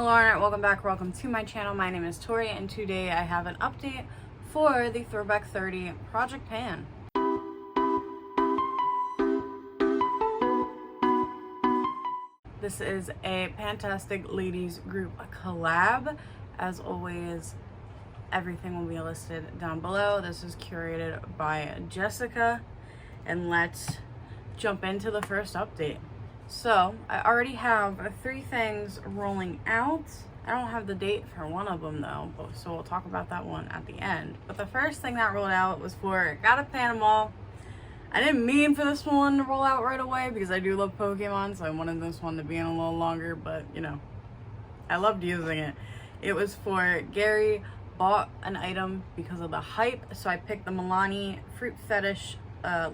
Hello and welcome back, welcome to my channel. My name is Tori and today I have an update for the Throwback 30 Project Pan. This is a PANtastic Ladies group collab. As always, everything will be listed down below. This is curated by Jessica, and let's jump into the first update. So I already have 3 things rolling out. I don't have the date for one of them though, so we'll talk about that one at the end. But the first thing that rolled out was for Got a Panama. I didn't mean for this one to roll out right away because I do love Pokemon, so I wanted this one to be in a little longer, but you know, I loved using it. It was for Gary bought an item because of the hype, so I picked the Milani Fruit Fetish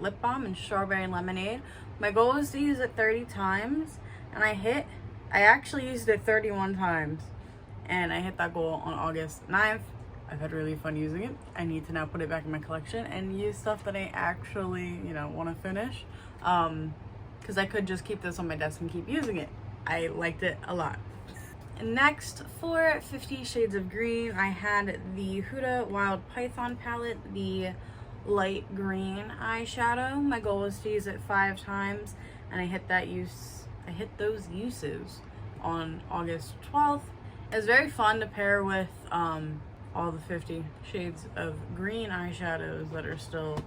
lip balm in strawberry lemonade. My goal was to use it 30 times, and I actually used it 31 times, and I hit that goal on August 9th. I've had really fun using it. I need to now put it back in my collection and use stuff that I actually, want to finish, because I could just keep this on my desk and keep using it. I liked it a lot. Next, for 50 Shades of Green, I had the Huda Wild Python palette, the light green eyeshadow. My goal was to use it 5 times, and I hit those uses on August 12th. It was very fun to pair with all the 50 Shades of Green eyeshadows that are still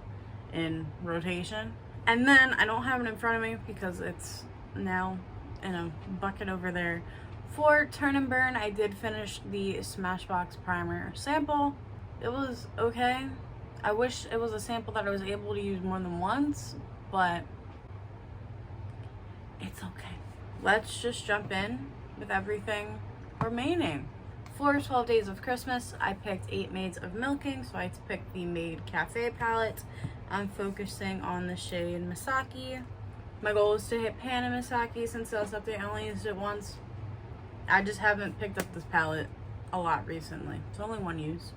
in rotation. And then I don't have it in front of me because it's now in a bucket over there. For Turn and Burn, I did finish the Smashbox primer sample. It was okay. I wish it was a sample that I was able to use more than once, but it's okay. Let's just jump in with everything remaining. For 12 Days of Christmas, I picked 8 Maids of Milking, so I picked the Maid Cafe palette. I'm focusing on the shade Misaki. My goal is to hit Pan and Misaki. Since last update, I only used it once. I just haven't picked up this palette a lot recently. It's only one use.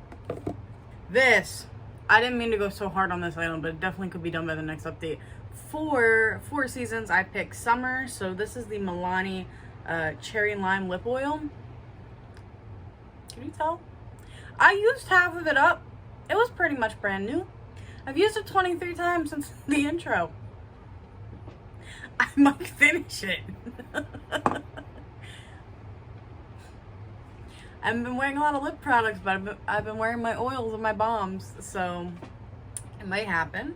I didn't mean to go so hard on this item, but it definitely could be done by the next update. For 4 Seasons, I picked Summer. So this is the Milani Cherry Lime Lip Oil. Can you tell? I used half of it up. It was pretty much brand new. I've used it 23 times since the intro. I might finish it. I've been wearing a lot of lip products, but I've been wearing my oils and my balms, so it might happen.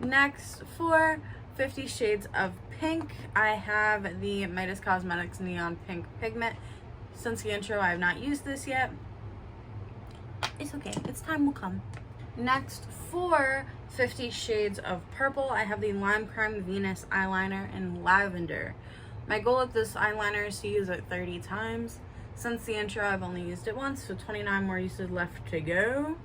Next, for 50 Shades of Pink, I have the Midas Cosmetics Neon Pink Pigment. Since the intro, I have not used this yet. It's okay. Its time will come. Next, for 50 Shades of Purple, I have the Lime Crime Venus eyeliner in Lavender. My goal with this eyeliner is to use it 30 times. Since the intro, I've only used it once, so 29 more uses left to go.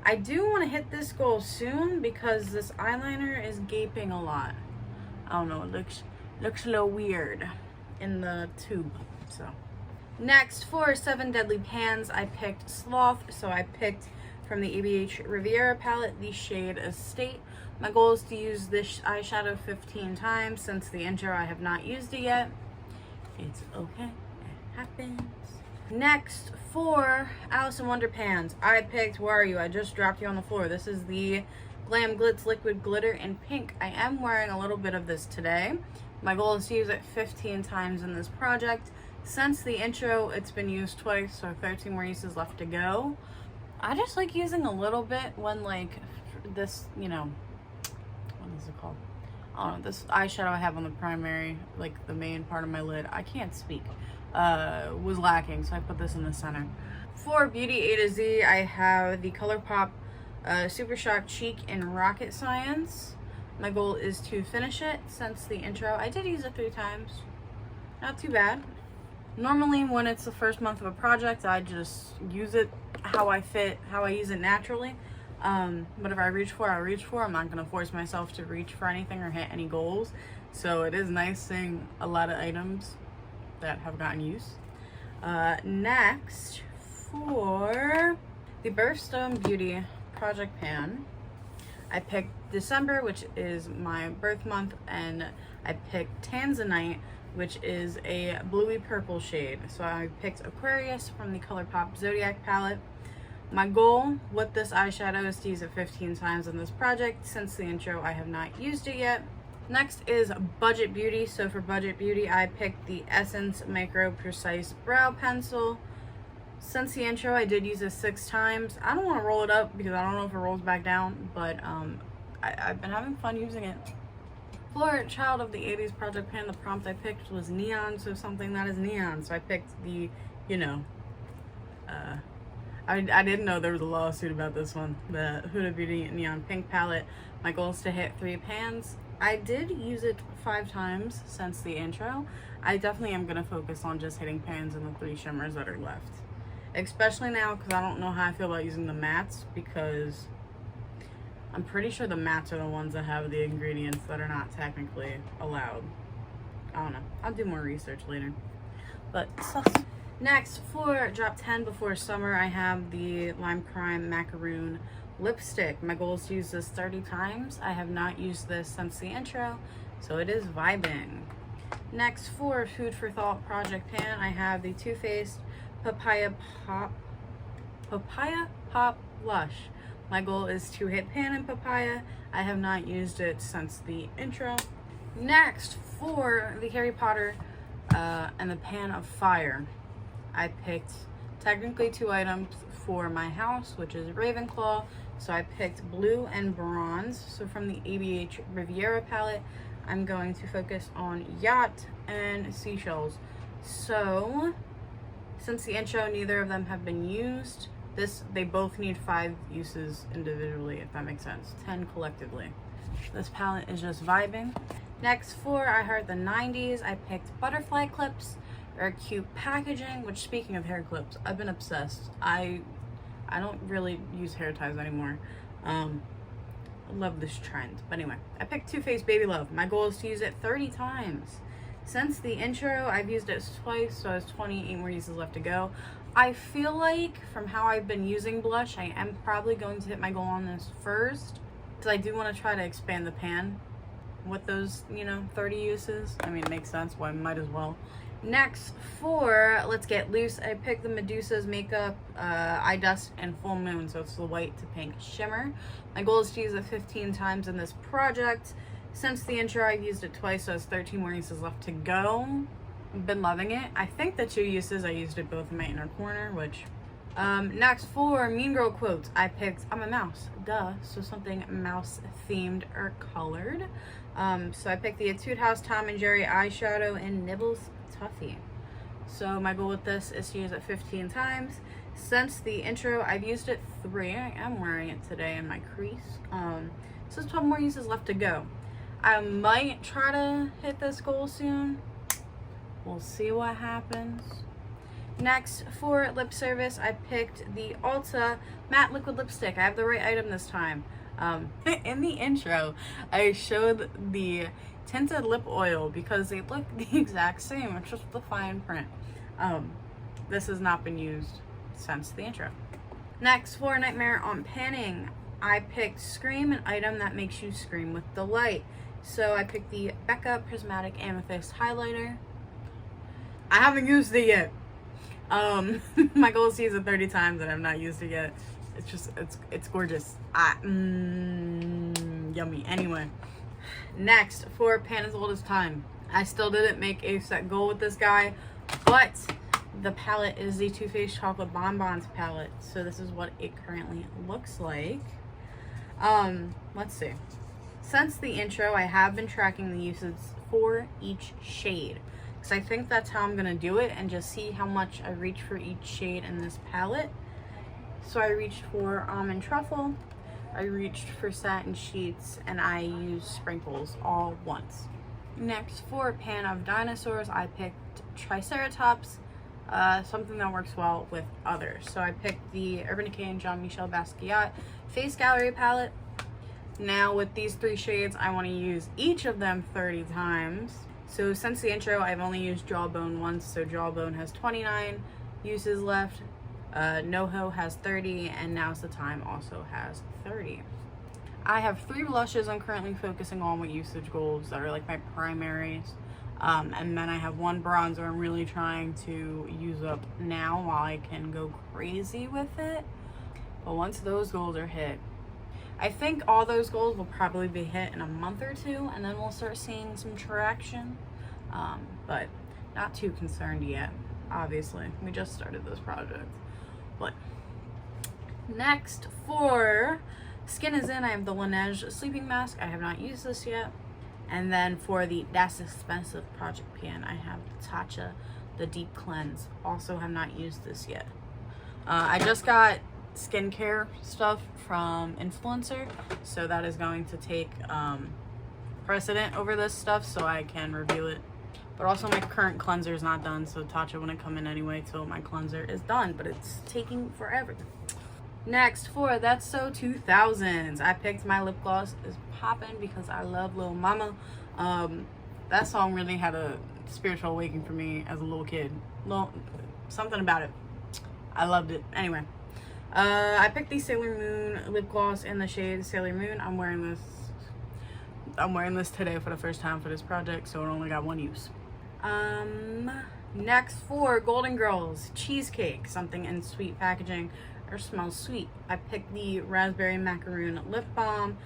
I do want to hit this goal soon because this eyeliner is gaping a lot. I don't know, it looks a little weird in the tube. So next, for 7 Deadly Pans, I picked Sloth. So I picked from the ABH Riviera palette the shade Estate. My goal is to use this eyeshadow 15 times. Since the intro, I have not used it yet. It's okay, it happens. Next, for Alice in Wonder Pans, I picked Where Are You? I just dropped you on the floor. This is the Glam Glitz Liquid Glitter in pink. I am wearing a little bit of this today. My goal is to use it 15 times in this project. Since the intro, it's been used twice, so 13 more uses left to go. I just like using a little bit when, like, this, what is it called? I don't know, this eyeshadow I have on the primary, like the main part of my lid, I can't speak, was lacking, so I put this in the center. For Beauty A to Z, I have the ColourPop Super Shock Cheek in Rocket Science. My goal is to finish it. Since the intro, I did use it 3 times. Not too bad. Normally, when it's the first month of a project, I just use it how I use it naturally. Whatever I reach for, I reach for. I'm not going to force myself to reach for anything or hit any goals. So it is nice seeing a lot of items that have gotten use. Next, for the Birthstone Beauty Project Pan, I picked December, which is my birth month, and I picked Tanzanite which is a bluey purple shade. So I picked Aquarius from the ColourPop Zodiac palette. My goal with this eyeshadow is to use it 15 times in this project. Since the intro, I have not used it yet. Next is Budget Beauty. So for Budget Beauty, I picked the Essence Micro Precise Brow Pencil. Since the intro, I did use this 6 times. I don't want to roll it up because I don't know if it rolls back down, but I've been having fun using it. For Child of the 80s project pan, the prompt I picked was neon, so something that is neon. So I picked the, you know, I didn't know there was a lawsuit about this one, the Huda Beauty Neon Pink palette. My goal is to hit 3 pans. I did use it 5 times since the intro. I definitely am going to focus on just hitting pans and the 3 shimmers that are left. Especially now because I don't know how I feel about using the mattes, because I'm pretty sure the mattes are the ones that have the ingredients that are not technically allowed. I don't know. I'll do more research later. But next, for drop 10 before summer, I have the Lime Crime Macaroon lipstick. My goal is to use this 30 times. I have not used this since the intro, so it is vibing. Next, for Food for Thought project pan, I have the Too Faced Papaya Pop Blush. My goal is to hit pan and papaya. I have not used it since the intro. Next, for the Harry Potter and the Pan of Fire, I picked technically 2 items for my house, which is Ravenclaw. So I picked blue and bronze. So from the ABH Riviera palette, I'm going to focus on yacht and seashells. So since the intro, neither of them have been used. They both need 5 uses individually, if that makes sense. 10 collectively. This palette is just vibing. Next, for I Heart the 90s, I picked butterfly clips. Or cute packaging, which, speaking of hair clips, I've been obsessed. I don't really use hair ties anymore. I love this trend. But anyway, I picked Too Faced Baby Love. My goal is to use it 30 times. Since the intro, I've used it twice, so I have 28 more uses left to go. I feel like, from how I've been using blush, I am probably going to hit my goal on this first, because I do want to try to expand the pan with those, 30 uses. I mean, it makes sense. Why, might as well. Next, for Let's Get Loose, I picked the Medusa's Makeup Eye Dust and Full Moon, so it's the white to pink shimmer. My goal is to use it 15 times in this project. Since the intro, I've used it twice, so there's 13 more uses left to go. I've been loving it. I think the 2 uses, I used it both in my inner corner, which... next, for Mean Girl quotes, I picked I'm a mouse, duh, so something mouse themed or colored. So I picked the Etude House Tom and Jerry eyeshadow in Nibbles Tuffy. So my goal with this is to use it 15 times. Since the intro, I've used it 3. I am wearing it today in my crease. So there's 12 more uses left to go. I might try to hit this goal soon. We'll see what happens. Next, for lip service, I picked the Ulta Matte Liquid Lipstick. I have the right item this time. In the intro, I showed the tinted lip oil because they look the exact same. It's just the fine print. This has not been used since the intro. Next, for Nightmare on Panning, I picked Scream, an item that makes you scream with delight. So I picked the Becca Prismatic Amethyst Highlighter. I haven't used it yet. My goal is to use it 30 times and I've not used it yet. It's just, it's gorgeous. Yummy. Anyway, next, for Pan as Old as Time. I still didn't make a set goal with this guy, but the palette is the Too Faced Chocolate Bonbons palette. So this is what it currently looks like. Let's see. Since the intro, I have been tracking the uses for each shade, because I think that's how I'm going to do it, and just see how much I reach for each shade in this palette. So I reached for Almond Truffle, I reached for Satin Sheets, and I used Sprinkles all once. Next, for Pan of Dinosaurs, I picked Triceratops, something that works well with others. So I picked the Urban Decay and Jean-Michel Basquiat Face Gallery palette. Now with these 3 shades, I want to use each of them 30 times. So since the intro, I've only used Jawbone once, so Jawbone has 29 uses left. NoHo has 30, and Now's the Time also has 30. I have 3 blushes I'm currently focusing on with usage goals that are like my primaries. And then I have one bronzer I'm really trying to use up now while I can go crazy with it. But once those goals are hit, I think all those goals will probably be hit in a month or two, and then we'll start seeing some traction. But not too concerned yet, obviously. We just started this project. But next, for Skin is In, I have the Laneige sleeping mask. I have not used this yet. And then for the Das Expensive project pan, I have Tatcha, the Deep Cleanse. Also have not used this yet. I just got skincare stuff from Influencer, so that is going to take precedent over this stuff so I can review it. But also my current cleanser is not done, so Tatcha wouldn't come in anyway till my cleanser is done, but it's taking forever. Next, for That's So 2000s, I picked my lip gloss is poppin' because I love Lil Mama. That song really had a spiritual awakening for me as a little kid. Something about it. I loved it. Anyway, I picked the Sailor Moon lip gloss in the shade Sailor Moon. I'm wearing this today for the first time for this project, so it only got one use. Next, for Golden Girls Cheesecake, something in sweet packaging or smells sweet. I picked the Raspberry Macaroon Lip Balm.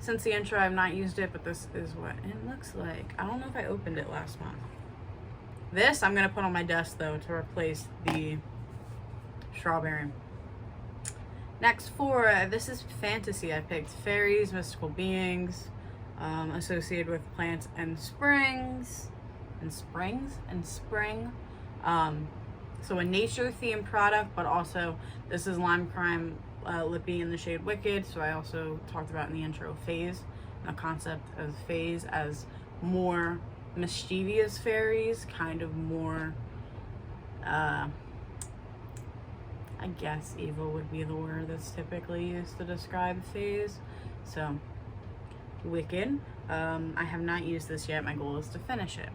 Since the intro, I've not used it, but this is what it looks like. I don't know if I opened it last month. This I'm gonna put on my desk though to replace the strawberry. Next, for This Is Fantasy, I picked fairies, mystical beings, associated with plants and spring. So a nature themed product, but also this is Lime Crime Lippy in the shade Wicked. So I also talked about in the intro phase, the concept of phase as more mischievous fairies, kind of more I guess evil would be the word that's typically used to describe phase. So Wicked. I have not used this yet. My goal is to finish it.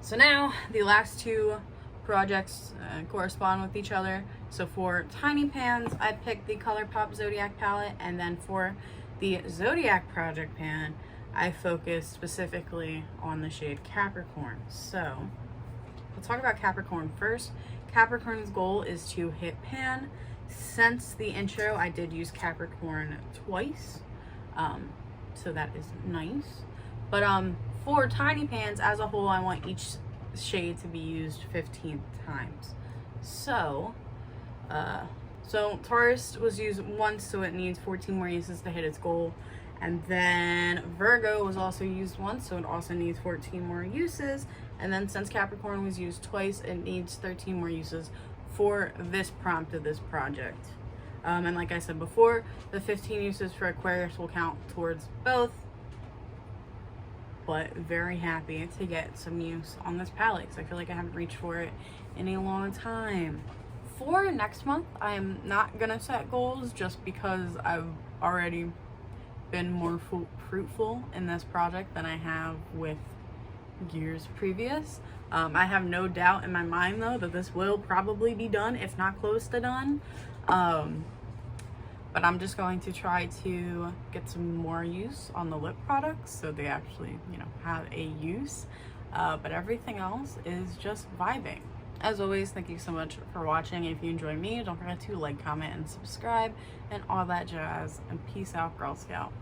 So now the last two projects correspond with each other. So for Tiny Pans, I picked the ColourPop Zodiac palette, and then for the Zodiac project pan, I focused specifically on the shade Capricorn. So let's talk about Capricorn first. Capricorn's goal is to hit pan. Since the intro, I did use Capricorn twice, so that is nice. But for Tiny Pans as a whole, I want each shade to be used 15 times. So Taurus was used once, so it needs 14 more uses to hit its goal. And then Virgo was also used once, so it also needs 14 more uses. And then since Capricorn was used twice, it needs 13 more uses for this prompt of this project. And like I said before, the 15 uses for Aquarius will count towards both. But very happy to get some use on this palette because I feel like I haven't reached for it in a long time. For next month, I'm not gonna set goals just because I've already been more fruitful in this project than I have with years previous. I have no doubt in my mind though that this will probably be done, if not close to done. But I'm just going to try to get some more use on the lip products so they actually, have a use. But everything else is just vibing. As always, thank you so much for watching. If you enjoy me, don't forget to like, comment, and subscribe, and all that jazz. And peace out, Girl Scout.